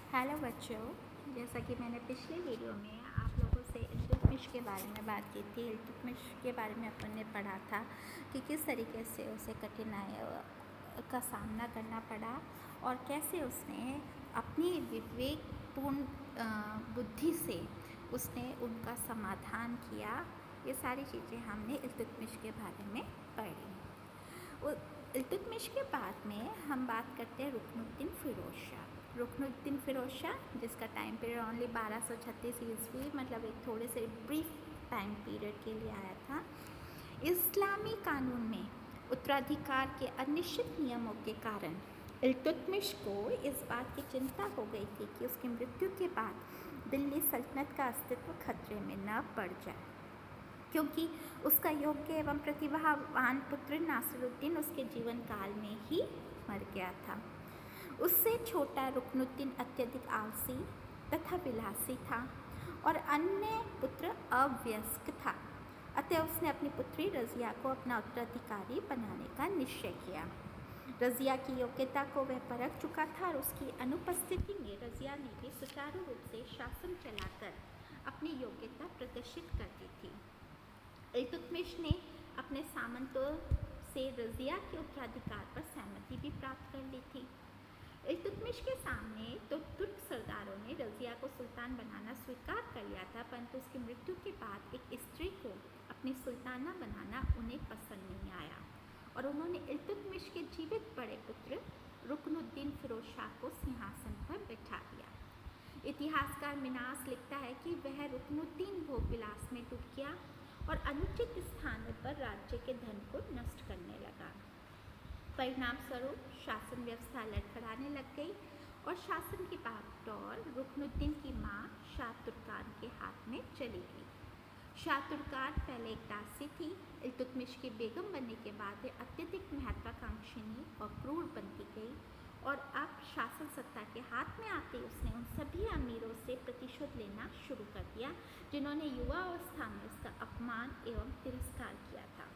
Hello बच्चों, जैसा कि मैंने पिछले वीडियो में आप लोगों से इल्तुतमिश के बारे में बात की थी। इल्तुतमिश के बारे में अपन ने पढ़ा था कि किस तरीके से उसे कठिनाइयों का सामना करना पड़ा और कैसे उसने अपनी विवेकपूर्ण बुद्धि से उसने उनका समाधान किया। ये सारी चीज़ें हमने इल्तुतमिश के बारे में पढ़ी। इल्तुतमिश के बाद में हम बात करते हैं रुकनुद्दीन फ़िरोज़ शाह। रुकनुद्दीन फ़िरोज़ शाह, जिसका टाइम पीरियड ओनली 1236 ईस्वी, मतलब एक थोड़े से ब्रीफ टाइम पीरियड के लिए आया था। इस्लामी कानून में उत्तराधिकार के अनिश्चित नियमों के कारण इल्तुतमिश को इस बात की चिंता हो गई थी कि उसकी मृत्यु के बाद दिल्ली सल्तनत का अस्तित्व खतरे में न पड़ जाए, क्योंकि उसका योग्य एवं प्रतिभावान पुत्र नासिरुद्दीन उसके जीवन काल में ही मर गया था। उससे छोटा रुकनुद्दीन अत्यधिक आलसी तथा विलासी था और अन्य पुत्र अवयस्क था। अतः उसने अपनी पुत्री रज़िया को अपना उत्तराधिकारी बनाने का निश्चय किया। रज़िया की योग्यता को वह परख चुका था और उसकी अनुपस्थिति में रज़िया ने भी सुचारू रूप से शासन चलाकर अपनी योग्यता प्रदर्शित कर दी थी। इल्तुतमिश ने अपने सामंतों से रज़िया के उत्तराधिकार पर सहमति भी प्राप्त कर ली थी। इल्तुतमिश के सामने तो तुर्क सरदारों ने रज़िया को सुल्तान बनाना स्वीकार कर लिया था, परंतु उसकी मृत्यु के बाद एक स्त्री को अपनी सुल्ताना बनाना उन्हें पसंद नहीं आया और उन्होंने इल्तुतमिश के जीवित बड़े पुत्र रुकनुद्दीन फ़िरोज़ शाह को सिंहासन पर बैठा दिया। इतिहासकार मिनास लिखता है कि वह रुकनुद्दीन भोग विलास में डूब गया और अनुचित स्थानों पर राज्य के धन को नष्ट करने लगा। परिणाम स्वरूप शासन व्यवस्था लड़खड़ाने लग गई और शासन की बागडोर रुकनुद्दीन की मां शाह तुर्कान के हाथ में चली गई। शाह तुर्कान पहले एक दासी थी। इल्तुतमिश की बेगम बनने के बाद वे अत्यधिक महत्वाकांक्षिणी और क्रूर बनती गई और अब शासन सत्ता के हाथ में आते ही उसने उन सभी अमीरों से प्रतिशोध लेना शुरू कर दिया जिन्होंने युवा अवस्था में उसका अपमान एवं तिरस्कार किया था।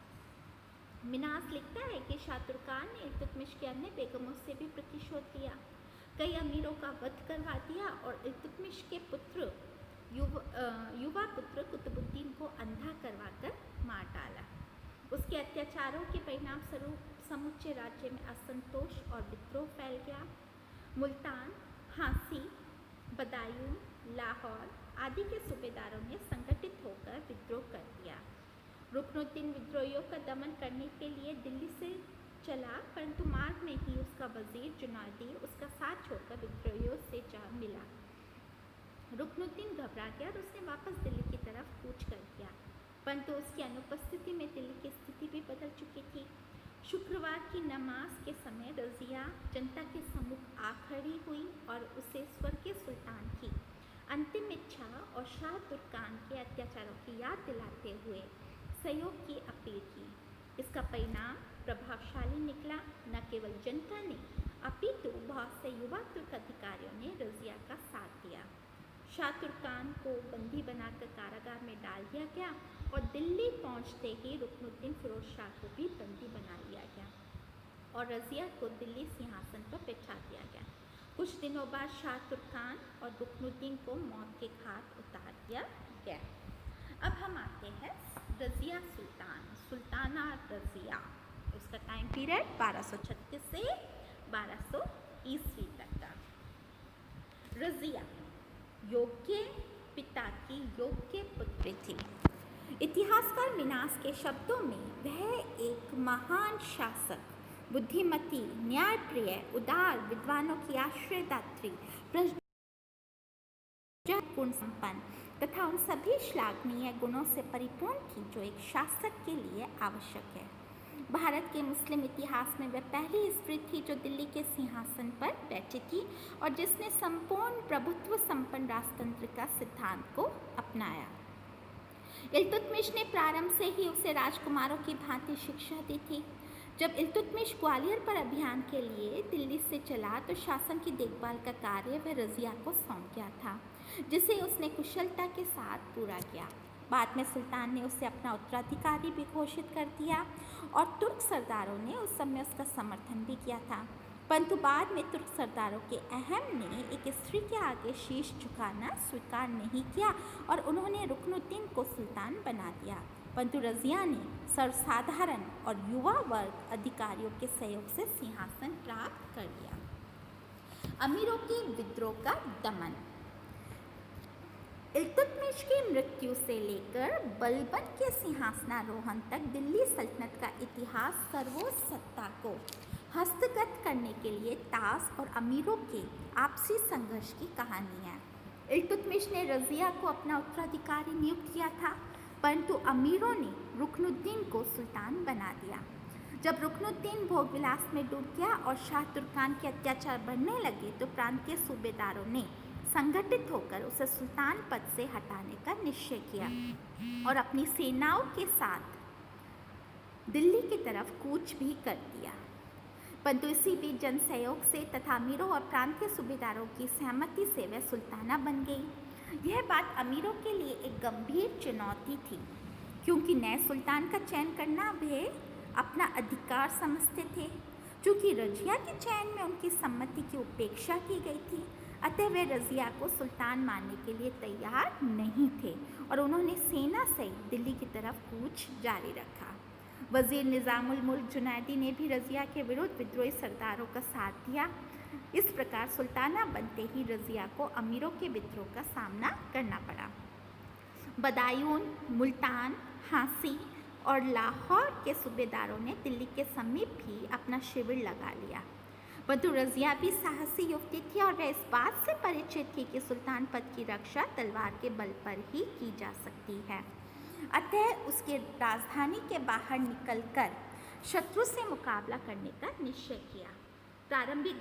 मिनास लिखता है कि शाह तुर्कान ने इल्तुतमिश के अन्य बेगमों से भी प्रतिशोध लिया, कई अमीरों का वध करवा दिया और इल्तुतमिश के युवा पुत्र कुतुबुद्दीन को अंधा करवाकर मार डाला। उसके अत्याचारों के परिणाम स्वरूप समूचे राज्य में असंतोष और विद्रोह फैल गया। मुल्तान, झांसी, बदायूं, लाहौर आदि के सूबेदारों ने संगठित होकर विद्रोह कर दिया। रुकनुद्दीन विद्रोहियों का दमन करने के लिए दिल्ली से चला, परंतु मार्ग में ही उसका वजीर जुनैदी उसका साथ छोड़कर विद्रोहियों से जा मिला। रुकनुद्दीन घबरा गया और उसने वापस दिल्ली की तरफ कूच कर दिया, परंतु उसकी अनुपस्थिति में दिल्ली की स्थिति भी बदल चुकी थी। शुक्रवार की नमाज के समय रज़िया जनता के सम्मुख आ खड़ी हुई और उसे स्वर्गीय सुल्तान की अंतिम इच्छा और शाह तुर्कान के अत्याचारों की याद दिलाते हुए सहयोग की अपील की। इसका परिणाम प्रभावशाली निकला। न केवल जनता ने अपितु बहुत से युवा तुर्क अधिकारियों ने रज़िया का साथ दिया। शाह तुर्कान को बंदी बनाकर कारागार में डाल दिया गया और दिल्ली पहुंचते ही रुकनुद्दीन फ़िरोज़ शाह को भी बंदी बना लिया गया और रज़िया को दिल्ली सिंहासन पर बैठा दिया गया। कुछ दिनों बाद शाह तुर्कान और रुकनुद्दीन को मौत के घाट उतार दिया गया। अब हम आते हैं रज़िया सुल्ताना रज़िया। उसका टाइम पीरियड 1236 से 1200 ईस्वी तक का। रज़िया योग्य पिता की योग्य पुत्री थी। इतिहासकार मिनास के शब्दों में वह एक महान शासक, बुद्धिमती, न्यायप्रिय, उदार, विद्वानों की आश्रयदात्री, गुण संपन्न तथा उन सभी श्लाघनीय गुणों से परिपूर्ण थी जो एक शासक के लिए आवश्यक है। भारत के मुस्लिम इतिहास में वह पहली स्त्री थी जो दिल्ली के सिंहासन पर बैठी थी और जिसने संपूर्ण प्रभुत्व संपन्न राजतंत्र का सिद्धांत को अपनाया। इल्तुतमिश ने प्रारंभ से ही उसे राजकुमारों की भांति शिक्षा दी थी। जब इल्तुतमिश ग्वालियर पर अभियान के लिए दिल्ली से चला तो शासन की देखभाल का कार्य वह रज़िया को सौंप गया था, जिसे उसने कुशलता के साथ पूरा किया। बाद में सुल्तान ने उसे अपना उत्तराधिकारी भी घोषित कर दिया और तुर्क सरदारों ने उस समय उसका समर्थन भी किया था। परंतु बाद में तुर्क सरदारों के अहम ने एक स्त्री के आगे शीश झुकाना स्वीकार नहीं किया और उन्होंने रुकनुद्दीन को सुल्तान बना दिया। परंतु रज़िया ने सर्वसाधारण और युवा वर्ग अधिकारियों के सहयोग से सिंहासन प्राप्त कर लिया। अमीरों के विद्रोह का दमन। इल्तुतमिश की मृत्यु से लेकर बलबन के सिंहासनारोहण तक दिल्ली सल्तनत का इतिहास सर्वोच्च सत्ता को हस्तगत करने के लिए तास और अमीरों के आपसी संघर्ष की कहानी है। इल्तुतमिश ने रज़िया को अपना उत्तराधिकारी नियुक्त किया था, परंतु अमीरों ने रुकनुद्दीन को सुल्तान बना दिया। जब रुकनुद्दीन भोगविलास में डूब गया और शाह तुर्कान के अत्याचार बढ़ने लगे तो प्रांत के सूबेदारों ने संगठित होकर उसे सुल्तान पद से हटाने का निश्चय किया और अपनी सेनाओं के साथ दिल्ली की तरफ कूच भी कर दिया। परंतु इसी बीच जन सहयोग से तथा अमीरों और प्रांत के सूबेदारों की सहमति से वह सुल्ताना बन गई। यह बात अमीरों के लिए एक गंभीर चुनौती थी, क्योंकि नए सुल्तान का चयन करना वे अपना अधिकार समझते थे। चूँकि रज़िया के चयन में उनकी सम्मति की उपेक्षा की गई थी, अतः वे रज़िया को सुल्तान मानने के लिए तैयार नहीं थे और उन्होंने सेना सहित दिल्ली की तरफ कूच जारी रखा। वज़ीर निज़ामुल मुल्क जुनैदी ने भी रज़िया के विरुद्ध विद्रोही सरदारों का साथ दिया। इस प्रकार सुल्ताना बनते ही रज़िया को अमीरों के विद्रोह का सामना करना पड़ा। बदायून, मुल्तान, हांसी और लाहौर के सूबेदारों ने दिल्ली के समीप भी अपना शिविर लगा लिया। परंतु रज़िया भी साहसी युवती थी और वह इस बात से परिचित थी कि सुल्तान पद की रक्षा तलवार के बल पर ही की जा सकती है। अतः उसके राजधानी के बाहर निकलकर शत्रु से मुकाबला करने का निश्चय किया। प्रारंभिक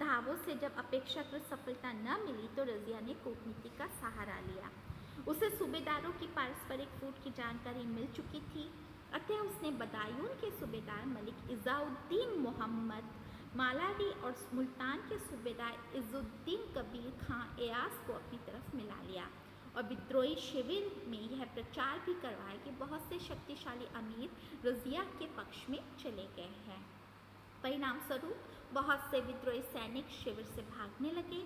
धावों से जब अपेक्षाकृत सफलता न मिली तो रज़िया ने कूटनीति का सहारा लिया। उसे सूबेदारों की पारस्परिक फूट की जानकारी मिल चुकी थी, अतः उसने बदायून के सूबेदार मलिक इज़ाउद्दीन मोहम्मद मालाडी और मुल्तान के सूबेदार इज़ुद्दीन कबीर खां एयास को अपनी तरफ मिला लिया और विद्रोही शिविर में यह प्रचार भी करवाया कि बहुत से शक्तिशाली अमीर रज़िया के पक्ष में चले गए हैं। परिणाम स्वरूप बहुत से विद्रोही सैनिक शिविर से भागने लगे।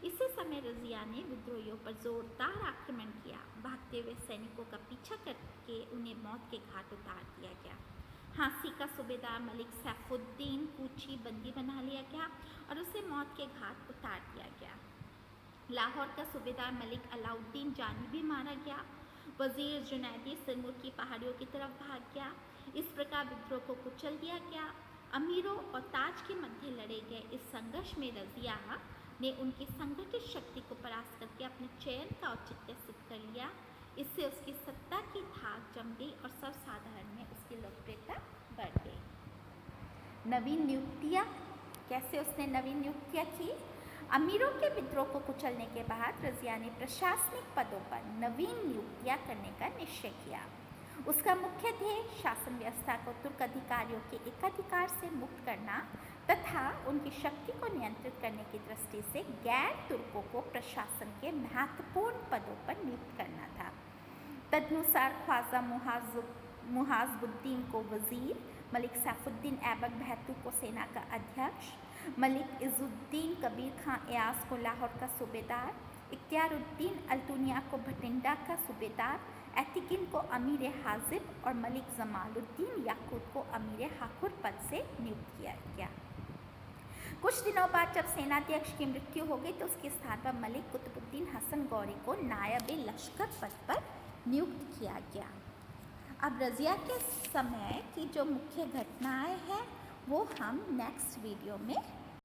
इसी समय रज़िया ने विद्रोहियों पर जोरदार आक्रमण किया। भागते हुए सैनिकों का पीछा करके उन्हें मौत के घाट उतार दिया गया। हांसी का सूबेदार मलिक सैफुद्दीन कूची बंदी बना लिया गया और उसे मौत के घाट उतार दिया गया। लाहौर का सूबेदार मलिक अलाउद्दीन जानी भी मारा गया। वज़ीर जुनैदी सिरमौर की पहाड़ियों की तरफ भाग गया। इस प्रकार विद्रोह को कुचल दिया गया। अमीरों और ताज के मध्य लड़े गए इस संघर्ष में रज़िया ने उनकी संगठित शक्ति को परास्त करके अपने चयन का औचित्य सिद्ध कर लिया। इससे उसकी सत्ता की धाक जम गई और सर्वसाधारण में उसकी लोकप्रियता बढ़ गई। नवीन नियुक्तियाँ। कैसे उसने नवीन नियुक्तियाँ की? अमीरों के विद्रोह को कुचलने के बाद रज़िया ने प्रशासनिक पदों पर नवीन नियुक्तियाँ करने का निश्चय किया। उसका मुख्य ध्येय शासन व्यवस्था को तुर्क अधिकारियों के एकाधिकार से मुक्त करना तथा उनकी शक्ति को नियंत्रित करने की दृष्टि से गैर तुर्कों को प्रशासन के महत्वपूर्ण पदों पर नियुक्त करना था। तदनुसार ख्वाजा मुहाज़बुद्दीन को वज़ीर, मलिक सैफुद्दीन ऐबक बहतू को सेना का अध्यक्ष, मलिक इज़ुद्दीन कबीर खां एयास को लाहौर का सूबेदार, इख्तियारुद्दीन अल्तुनिया को भटिंडा का सूबेदार, एतिकिन को अमीर हाजिब और मलिक जमालुद्दीन याकूत को अमीर हाकुर पद से नियुक्त किया गया। कुछ दिनों बाद जब सेनाध्यक्ष की मृत्यु हो गई तो उसके स्थान पर मलिक कुतुबुद्दीन हसन गौरी को नायब लश्कर पद पर नियुक्त किया गया। अब रज़िया के समय की जो मुख्य घटनाएं हैं वो हम नेक्स्ट वीडियो में